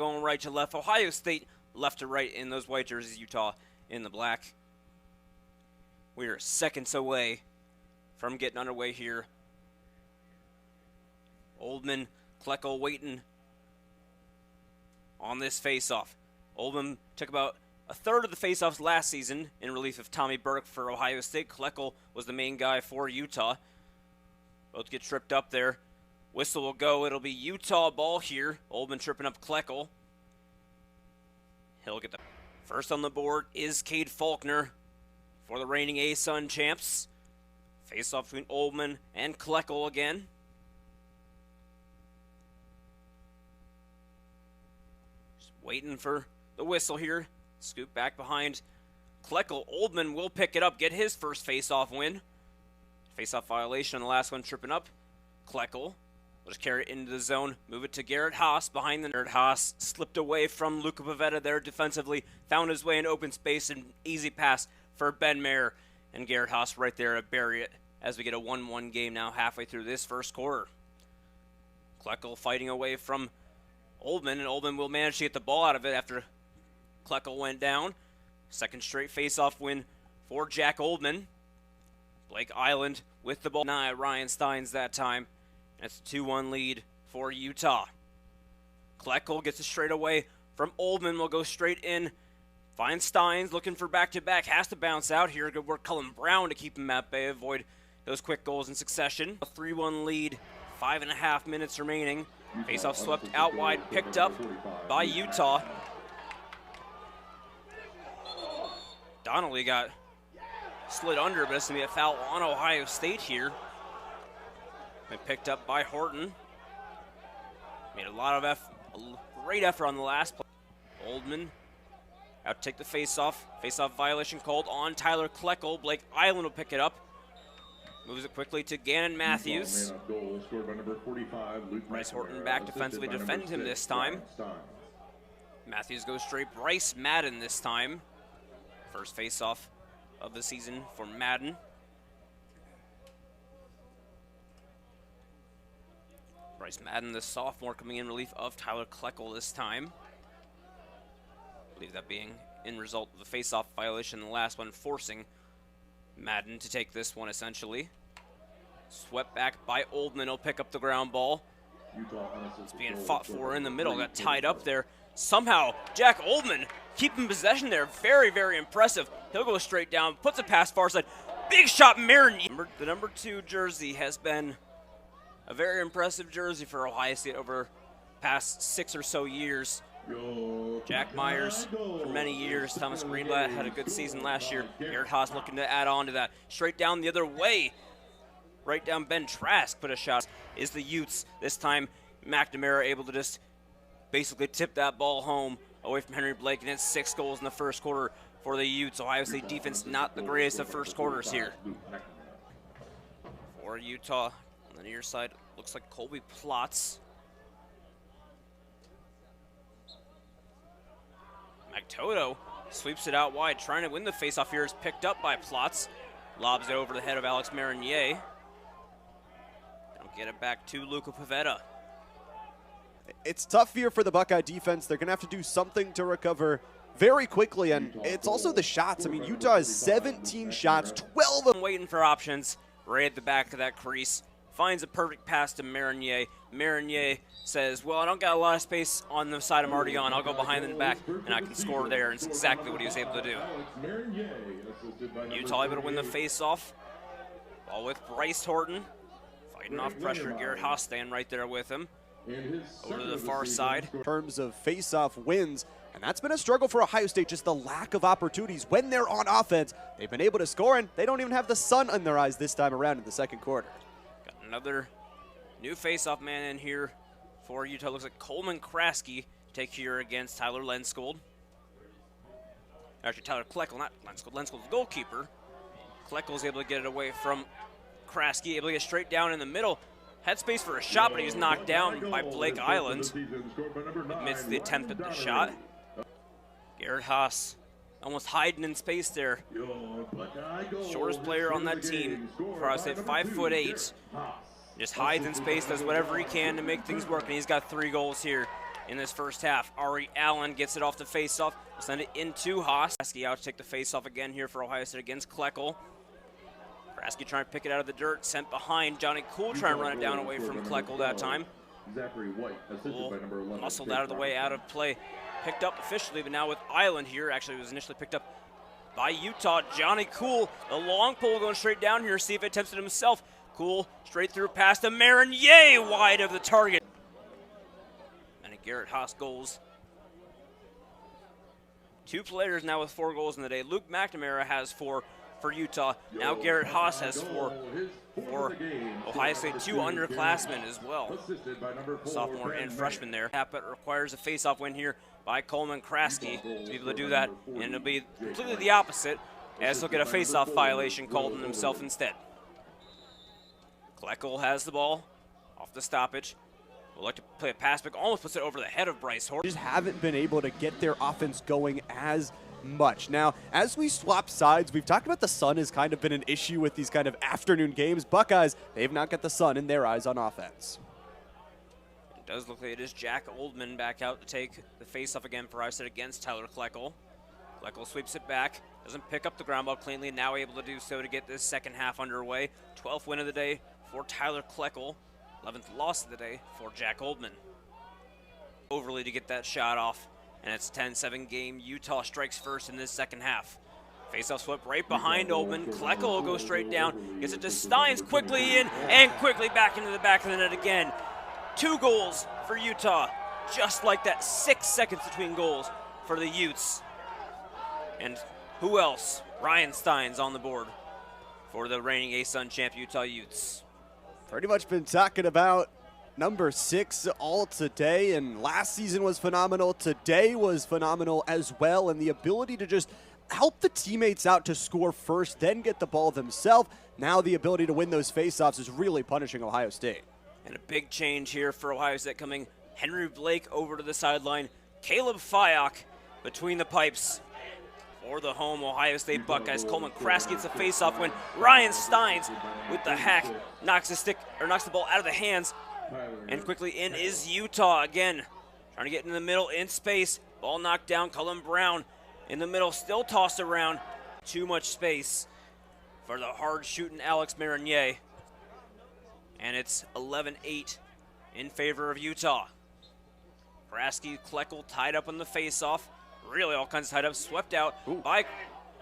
Going right to left. Ohio State left to right in those white jerseys. Utah in the black. We are seconds away from getting underway here. Oldman, Kloeckl waiting on this face-off. Oldman took about a third of the face-offs last season in relief of Tommy Burke for Ohio State. Kloeckl was the main guy for Utah. Both get tripped up there. Whistle will go. It'll be Utah ball here. Oldman tripping up Kloeckl. He'll get the first on the board is Cade Faulkner for the reigning A-Sun champs. Face-off between Oldman and Kloeckl again. Just waiting for the whistle here. Scoop back behind Kloeckl. Oldman will pick it up, get his first face-off win. Face-off violation on the last one, tripping up Kloeckl. We'll just carry it into the zone, move it to Garrett Haas behind the Garrett Haas. Slipped away from Luca Pavetta there defensively, found his way in open space, and easy pass for Ben Mayer. And Garrett Haas right there to bury it as we get a 1-1 game now halfway through this first quarter. Kloeckl fighting away from Oldman, and Oldman will manage to get the ball out of it after Kloeckl went down. Second straight face-off win for Jack Oldman. Blake Island with the ball. Ryan Steins that time. It's a 2-1 lead for Utah. Kloeckl gets it straight away from Oldman. Will go straight in. Finds Steins looking for back-to-back. Has to bounce out here. Good work Cullen Brown to keep him at bay. Avoid those quick goals in succession. A 3-1 lead. 5.5 minutes remaining. Face-off swept out wide. Picked up by Utah. Donnelly got slid under, but it's going to be a foul on Ohio State here. Been picked up by Horton. Made a great effort on the last play. Oldman out to take the face-off. Face-off violation called on Tyler Kloeckl. Blake Island will pick it up. Moves it quickly to Gannon Matthews. Bryce Horton back defensively to defend him this time. Matthews goes straight. Bryce Madden this time. First face-off of the season for Madden. Bryce Madden, the sophomore, coming in relief of Tyler Kloeckl this time. I believe that being in result of the face-off violation, the last one forcing Madden to take this one essentially. Swept back by Oldman. He'll pick up the ground ball. It's being fought for in the middle. Got tied up there. Somehow, Jack Oldman keeping possession there. Very, very impressive. He'll go straight down. Puts it past far side. Big shot, Marin. The number 2 jersey has been a very impressive jersey for Ohio State over past 6 or so years. Jack Myers for many years. Thomas Greenblatt had a good season last year. Garrett Haas looking to add on to that. Straight down the other way. Right down Ben Trask put a shot. Is the Utes. This time McNamara able to just basically tip that ball home away from Henry Blake, and it's 6 goals in the first quarter for the Utes. Ohio State defense not the greatest of first quarters here. For Utah on the near side, looks like Colby Plotz. Magoto sweeps it out wide, trying to win the faceoff here. Is picked up by Plotz. Lobs it over the head of Alex Marinier. They'll get it back to Luca Pavetta. It's tough here for the Buckeye defense. They're going to have to do something to recover very quickly, and it's also the shots. I mean, Utah has 17 shots, 12 of them. Waiting for options, right at the back of that crease. Finds a perfect pass to Marinier. Marinier says, well, I don't got a lot of space on the side I'm already on. I'll go behind and back, and I can score there. And it's exactly what he was able to do. Utah able to win the face-off. Ball with Bryce Horton. Fighting off pressure. Garrett Haas staying right there with him. Over to the far side. In terms of face-off wins, and that's been a struggle for Ohio State, just the lack of opportunities. When they're on offense, they've been able to score, and they don't even have the sun in their eyes this time around in the second quarter. Got another new face-off man in here for Utah. Looks like Coleman Kraske take here against Tyler Lenskold. Actually, Tyler Kloeckl, not Lenskold. Lenskold, the goalkeeper. Kloeckl is able to get it away from Kraske, able to get straight down in the middle. Had space for a shot, but he was knocked down by Blake Island. Admits the attempt at the shot. Garrett Haas almost hiding in space there. Shortest player on that team. For Ohio State, 5'8". Just hides in space, does whatever he can to make things work, and he's got 3 goals here in this first half. Ari Allen gets it off the faceoff. We'll send it into Haas. Kraske out to take the faceoff again here for Ohio State against Kloeckl. Kraske trying to pick it out of the dirt, sent behind. Johnny Cool trying to run it down away from Kloeckl that time. Cool muscled out of the way, out of play. Picked up officially, but now with Island here. Actually, it was initially picked up by Utah. Johnny Cool, the long pole going straight down here. See if it attempts it himself. Cool, straight through past to Marinier, wide of the target. And a Garrett Haas goals. 2 players now with 4 goals in the day. Luke McNamara has 4 for Utah. Now Garrett Haas has 4 for Ohio State. 2 underclassmen as well. Sophomore and freshman there. But requires a face-off win here by Coleman Kraske to be able to do that. And it'll be completely the opposite, as he'll get a face-off violation called on himself instead. Kloeckl has the ball off the stoppage. Would like to play a pass back, almost puts it over the head of Bryce. Just haven't been able to get their offense going as much. Now, as we swap sides, we've talked about the sun has kind of been an issue with these kind of afternoon games. Buckeyes, they've not got the sun in their eyes on offense. It does look like it is Jack Oldman back out to take the face-off again for Ice against Tyler Kloeckl. Kloeckl sweeps it back, doesn't pick up the ground ball cleanly, now able to do so to get this second half underway. 12th win of the day for Tyler Kloeckl, 11th loss of the day for Jack Oldman. Overly to get that shot off, and it's a 10-7 game. Utah strikes first in this second half. Face-off swept right behind Oldman. Kloeckl will go straight down, gets it to Steins, quickly in, and quickly back into the back of the net again. 2 goals for Utah, just like that. 6 seconds between goals for the Utes. And who else? Ryan Steins on the board for the reigning A-Sun champ Utah Utes. Pretty much been talking about number 6 all today, and last season was phenomenal. Today was phenomenal as well, and the ability to just help the teammates out to score first, then get the ball themselves. Now the ability to win those faceoffs is really punishing Ohio State. And a big change here for Ohio State coming. Henry Blake over to the sideline. Caleb Faceoff between the pipes for the home Ohio State Buckeyes. Coleman Kraske gets a face-off win. Ryan Steins with the hack knocks the ball out of the hands. And quickly in is Utah again. Trying to get in the middle in space. Ball knocked down. Cullen Brown in the middle, still tossed around. Too much space for the hard-shooting Alex Marinier. And it's 11-8 in favor of Utah. Kraske, Kloeckl tied up on the face-off. Really all kinds of tied up, swept out by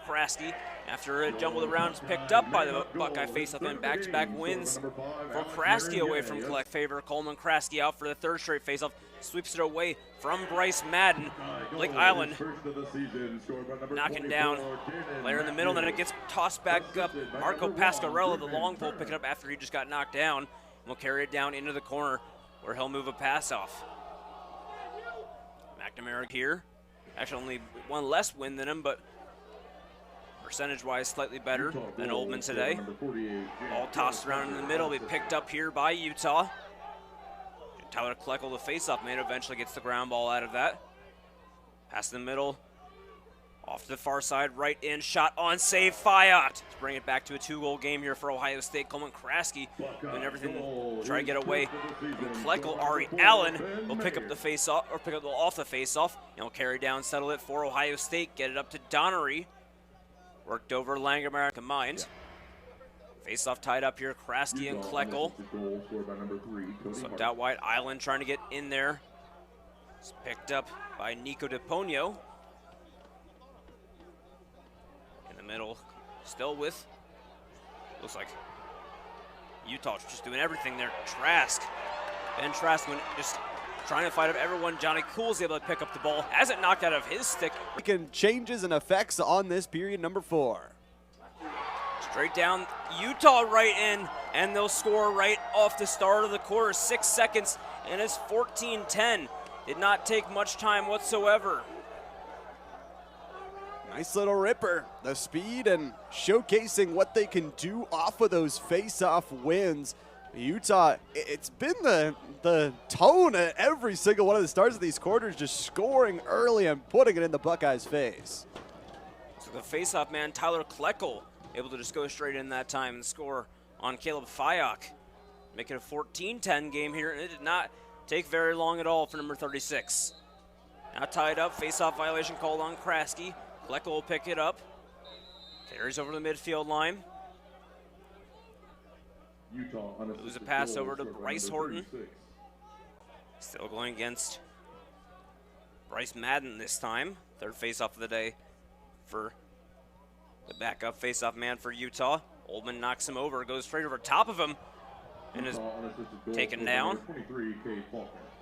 Kraske after it jumbled around. It's picked up by the Buckeye face-off, and back-to-back wins for Kraske away from Kloeckl. Favor Coleman Kraske out for the 3rd straight face-off. Sweeps it away from Bryce Madden. Blake Island knocking down player in the middle, and then it gets tossed back up. Marco Pasquarella, the long pole, pick it up after he just got knocked down. And will carry it down into the corner where he'll move a pass off. McNamara here. Actually only 1 less win than him, but percentage-wise slightly better than Oldman today. Ball tossed around in the middle, be picked up here by Utah. Tyler Kloeckl, the face-off man, eventually gets the ground ball out of that. Pass in the middle, off to the far side, right in, shot on save, Faceoff. To bring it back to a 2-goal game here for Ohio State. Coleman Kraske doing everything to try to get away from Kloeckl. Ari Allen will pick up the face-off, or pick up the ball off the face-off, and will carry down, settle it for Ohio State, get it up to Donnery. Worked over Langemar combined. Face-off tied up here, Kraske and Kloeckl. Swept out wide, Island trying to get in there. It's picked up by Nico DePonio. In the middle, still with, looks like Utah just doing everything there. Trask, Ben Trask just trying to fight up everyone. Johnny Cool's able to pick up the ball. Has it knocked out of his stick. Making changes and effects on this period number 4. Straight down, Utah right in, and they'll score right off the start of the quarter. 6 seconds, and it's 14-10. Did not take much time whatsoever. Nice little ripper. The speed and showcasing what they can do off of those face-off wins. Utah, it's been the tone at every single one of the starts of these quarters, just scoring early and putting it in the Buckeyes' face. So the face-off man, Tyler Kloeckl, able to just go straight in that time and score on Caleb Faceoff. Make it a 14-10 game here, and it did not take very long at all for number 36. Now tied up, face-off violation called on Kraske. Kloeckl will pick it up. Carries over the midfield line. Moves a pass over to Bryce Horton. Still going against Bryce Madden this time. Third face-off of the day for the backup face-off man for Utah. Oldman knocks him over, goes straight over top of him, and is taken down.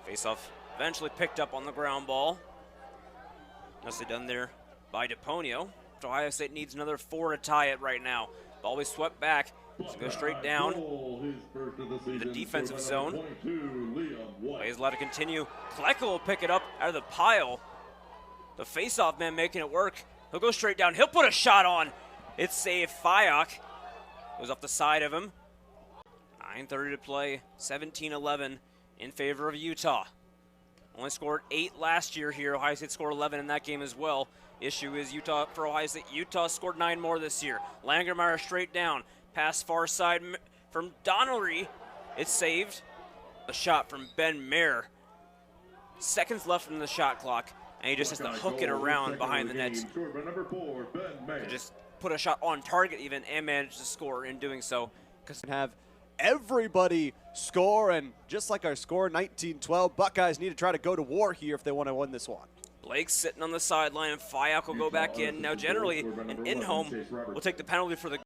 Face-off eventually picked up on the ground ball. Nicely done there by DePonio. Ohio State needs another 4 to tie it right now. Ball be swept back. So go straight down in the defensive zone. He's allowed to continue. Kloeckl will pick it up out of the pile. The face-off man making it work. He'll go straight down. He'll put a shot on. It's saved. Fayock goes off the side of him. 9:30 to play. 17-11 in favor of Utah. Only scored 8 last year here. Ohio State scored 11 in that game as well. Issue is Utah for Ohio State. Utah scored 9 more this year. Langermeyer straight down. Pass far side from Donnelly. It's saved. A shot from Ben Mayer. Seconds left in the shot clock, and he just has to hook it around behind the net. To just put a shot on target even and manage to score in doing so. Have everybody score, and just like our score, 19-12, Buckeyes need to try to go to war here if they want to win this one. Blake's sitting on the sideline, and Fayock will go back in. Now, generally, an in-home will take the penalty for the